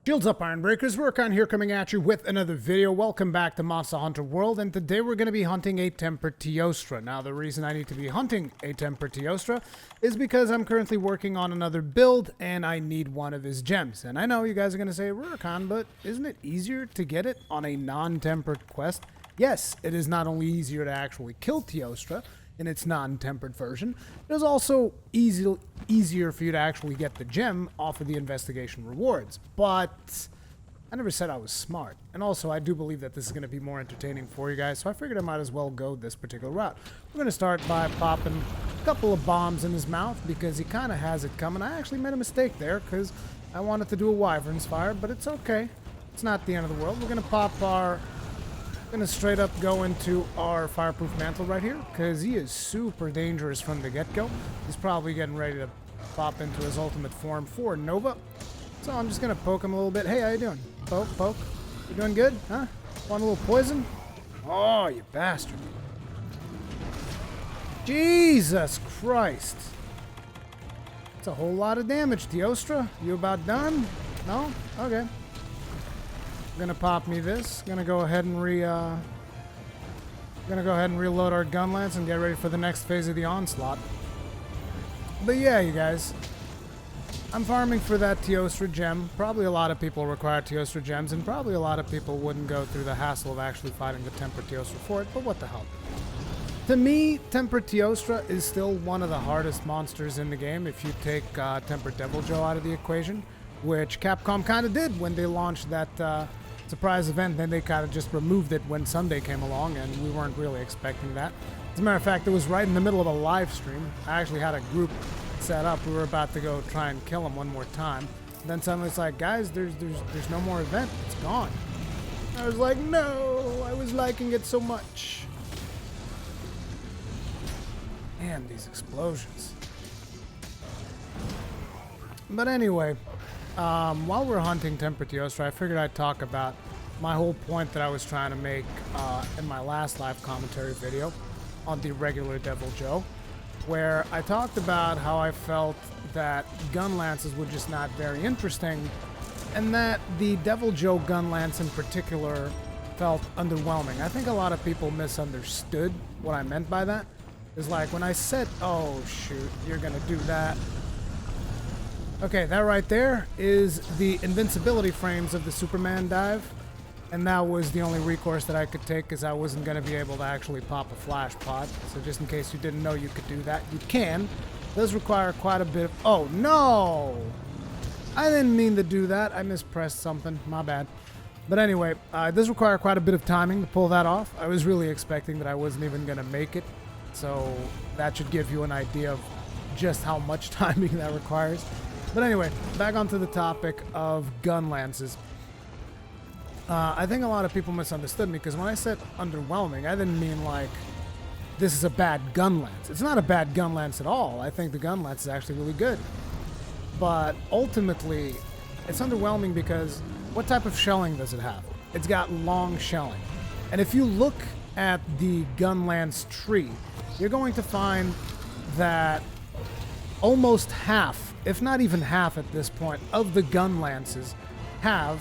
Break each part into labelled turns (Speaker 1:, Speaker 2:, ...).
Speaker 1: Shields up, Iron Breakers. Rurikhan here coming at you with another video. Welcome back to Monster Hunter World, and today we're going to be hunting a Tempered Teostra. Now, the reason I need to be hunting a Tempered Teostra is because I'm currently working on another build, and I need one of his gems. And I know you guys are going to say, Rurikhan, but isn't it easier to get it on a non-tempered quest? Yes, it is not only easier to actually kill Teostra in its non-tempered version, it is also easier for you to actually get the gem off of the investigation rewards. But I never said I was smart. And also, I do believe that this is going to be more entertaining for you guys, so I figured I might as well go this particular route. We're going to start by popping a couple of bombs in his mouth because he kind of has it coming. I actually made a mistake there because I wanted to do a Wyvern's Fire, but it's okay. It's not the end of the world. We're going to pop our... Gonna straight up go into our Fireproof Mantle right here, because he is super dangerous from the get-go. He's probably getting ready to pop into his ultimate form for Nova. So I'm just gonna poke him a little bit. Hey, how you doing? Poke. You doing good? Huh? Want a little poison? Oh, you bastard. Jesus Christ. That's a whole lot of damage, Teostra. You about done? No? Okay. Gonna pop me this. Gonna go ahead and reload our Gunlance and get ready for the next phase of the onslaught. But yeah, you guys, I'm farming for that Teostra gem. Probably a lot of people require Teostra gems, and probably a lot of people wouldn't go through the hassle of actually fighting the Tempered Teostra for it, but what the hell. To me, Tempered Teostra is still one of the hardest monsters in the game if you take Tempered Deviljho out of the equation, which Capcom kind of did when they launched that surprise event. Then they kind of just removed it when Sunday came along, and we weren't really expecting that. As a matter of fact, it was right in the middle of a live stream. I actually had a group set up. We were about to go try and kill him one more time. And then suddenly it's like, guys, there's no more event. It's gone. I was like, no, I was liking it so much. Man, these explosions. But anyway, while we're hunting Tempered Teostra, I figured I'd talk about my whole point that I was trying to make in my last live commentary video on the regular Deviljho, where I talked about how I felt that Gunlances were just not very interesting, and that the Deviljho Gunlance in particular felt underwhelming. I think a lot of people misunderstood what I meant by that. It's like when I said, oh shoot, you're gonna do that. Okay, that right there is the invincibility frames of the Superman dive, and that was the only recourse that I could take because I wasn't going to be able to actually pop a flash pod. So just in case you didn't know you could do that, you can. It does require quite a bit of... Oh, no! I didn't mean to do that. I mispressed something. My bad. But anyway, it does require quite a bit of timing to pull that off. I was really expecting that I wasn't even going to make it, so that should give you an idea of just how much timing that requires. But anyway, back onto the topic of Gunlances. I think a lot of people misunderstood me because when I said underwhelming, I didn't mean like this is a bad Gunlance. It's not a bad Gunlance at all. I think the Gunlance is actually really good. But ultimately, it's underwhelming because what type of shelling does it have? It's got long shelling. And if you look at the Gunlance tree, you're going to find that almost half, if not even half at this point, of the Gunlances have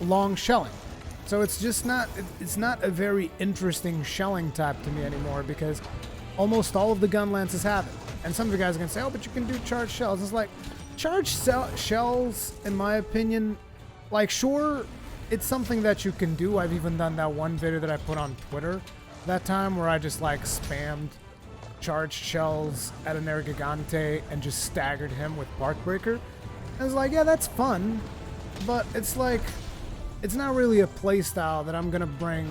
Speaker 1: long shelling. So it's just not, it's not a very interesting shelling type to me anymore because almost all of the Gunlances have it. And some of you guys are going to say, oh, but you can do charged shells. It's like, charged shells, in my opinion, like, sure, it's something that you can do. I've even done that one video that I put on Twitter that time where I just, like, spammed charged shells at an Gigante and just staggered him with Barkbreaker. I was like, yeah, that's fun, but it's like, it's not really a playstyle that I'm gonna bring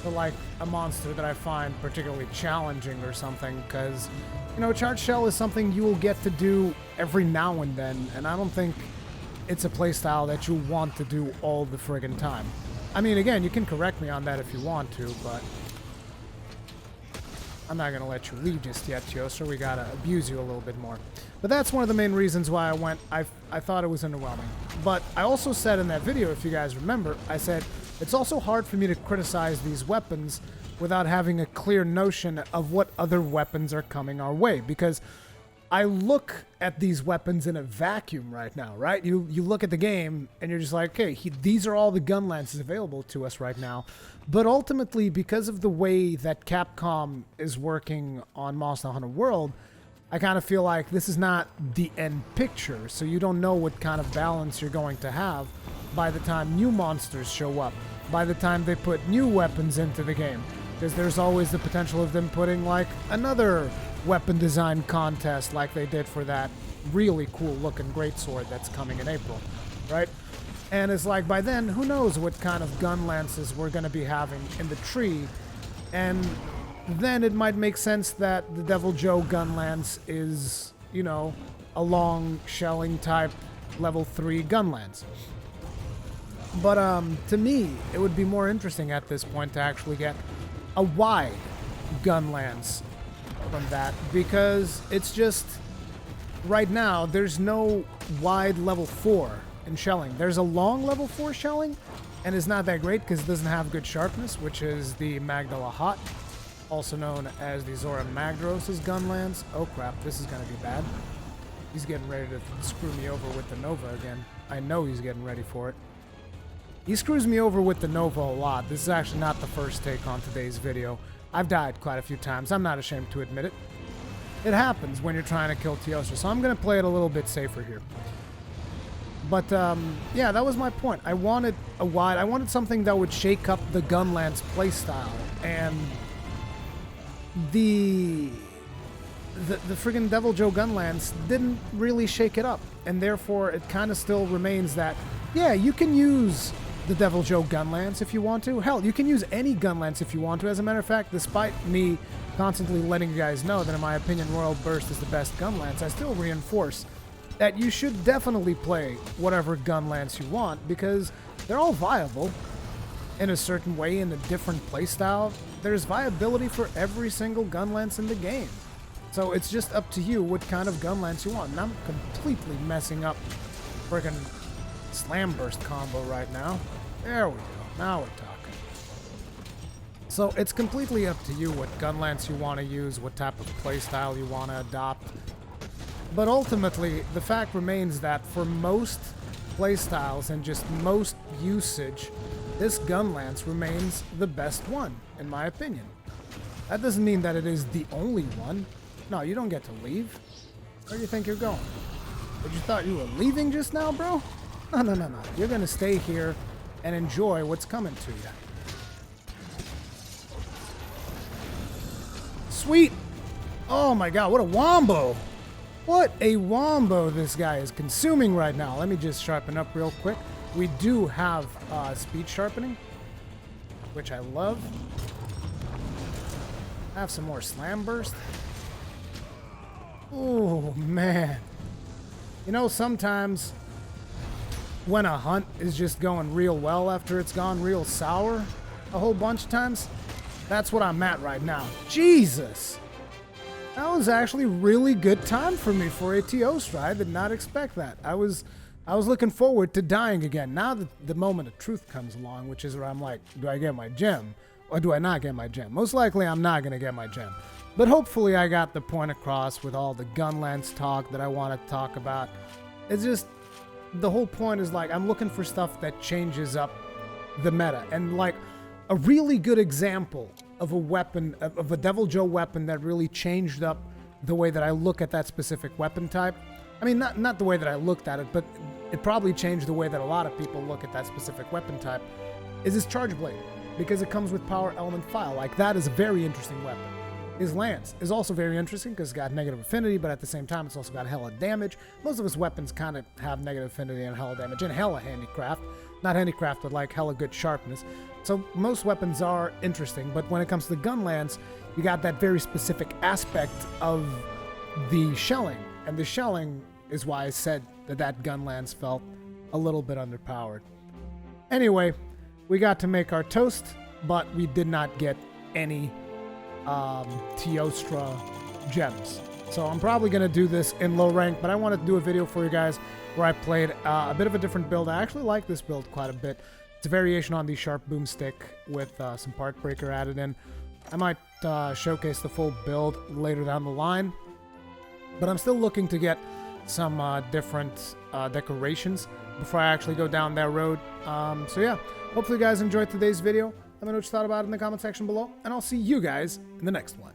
Speaker 1: to like a monster that I find particularly challenging or something, because, you know, charged shell is something you will get to do every now and then, and I don't think it's a playstyle that you want to do all the friggin' time. I mean, again, you can correct me on that if you want to, but I'm not going to let you leave just yet, Teostra. We got to abuse you a little bit more. But that's one of the main reasons why I thought it was underwhelming. But I also said in that video, if you guys remember, I said, it's also hard for me to criticize these weapons without having a clear notion of what other weapons are coming our way. Because I look at these weapons in a vacuum right now, right? You look at the game and you're just like, okay, these are all the Gunlances available to us right now. But ultimately, because of the way that Capcom is working on Monster Hunter World, I kind of feel like this is not the end picture, so you don't know what kind of balance you're going to have by the time new monsters show up, by the time they put new weapons into the game. Because there's always the potential of them putting, like, another weapon design contest like they did for that really cool looking greatsword that's coming in April, right? And it's like, by then, who knows what kind of Gunlances we're going to be having in the tree, and then it might make sense that the Deviljho Gunlance is, you know, a long shelling type level 3 Gunlance. But to me, it would be more interesting at this point to actually get a wide Gunlance from that, because it's just, right now, there's no wide level 4 in shelling. There's a long level 4 shelling, and it's not that great because it doesn't have good sharpness, which is the Magdala Hot, also known as the Zora Magdros' Gunlance. Oh crap, this is gonna be bad. He's getting ready to screw me over with the Nova again. I know he's getting ready for it. He screws me over with the Nova a lot. This is actually not the first take on today's video. I've died quite a few times. I'm not ashamed to admit it. It happens when you're trying to kill Teostra, so I'm going to play it a little bit safer here. But, yeah, that was my point. I wanted a wide... I wanted something that would shake up the Gunlance playstyle, and the friggin' Deviljho Gunlance didn't really shake it up, and therefore it kind of still remains that, yeah, you can use the Deviljho Gunlance if you want to. Hell, you can use any Gunlance if you want to. As a matter of fact, despite me constantly letting you guys know that in my opinion Royal Burst is the best Gunlance, I still reinforce that you should definitely play whatever Gunlance you want, because they're all viable in a certain way, in a different playstyle. There's viability for every single Gunlance in the game. So it's just up to you what kind of Gunlance you want. And I'm completely messing up freaking Slam Burst combo right now. There we go. Now we're talking. So it's completely up to you what Gunlance you want to use, what type of playstyle you want to adopt. But ultimately, the fact remains that for most playstyles and just most usage, this Gunlance remains the best one, in my opinion. That doesn't mean that it is the only one. No, you don't get to leave. Where do you think you're going? But you thought you were leaving just now, bro? No, no, no, no. You're going to stay here and enjoy what's coming to you. Sweet! Oh my god, what a wombo! What a wombo this guy is consuming right now. Let me just sharpen up real quick. We do have speed sharpening, which I love. Have some more Slam Burst. Oh, man. You know, sometimes when a hunt is just going real well after it's gone real sour a whole bunch of times, that's what I'm at right now. Jesus! That was actually really good time for me for a Teostra. I did not expect that. I was looking forward to dying again. Now that the moment of truth comes along, which is where I'm like, do I get my gem or do I not get my gem? Most likely I'm not going to get my gem. But hopefully I got the point across with all the Gunlance talk that I want to talk about. It's just, the whole point is like, I'm looking for stuff that changes up the meta. And like, a really good example of a weapon, of a Deviljho weapon that really changed up the way that I look at that specific weapon type. I mean, not the way that I looked at it, but it probably changed the way that a lot of people look at that specific weapon type, is his Charge Blade, because it comes with Power Element File. Like, that is a very interesting weapon. His Lance is also very interesting because it's got negative affinity, but at the same time, it's also got hella damage. Most of his weapons kind of have negative affinity and hella damage, and hella handicraft. Not handicraft, but like hella good sharpness. So most weapons are interesting, but when it comes to the Gunlance, you got that very specific aspect of the shelling. And the shelling is why I said that Gunlance felt a little bit underpowered. Anyway, we got to make our toast, but we did not get any Teostra gems. So I'm probably going to do this in low rank, but I wanted to do a video for you guys where I played a bit of a different build. I actually like this build quite a bit. It's a variation on the Sharp Boomstick with some Part Breaker added in. I might showcase the full build later down the line. But I'm still looking to get some different decorations before I actually go down that road. So yeah, hopefully you guys enjoyed today's video. Let me know what you thought about it in the comment section below, and I'll see you guys in the next one.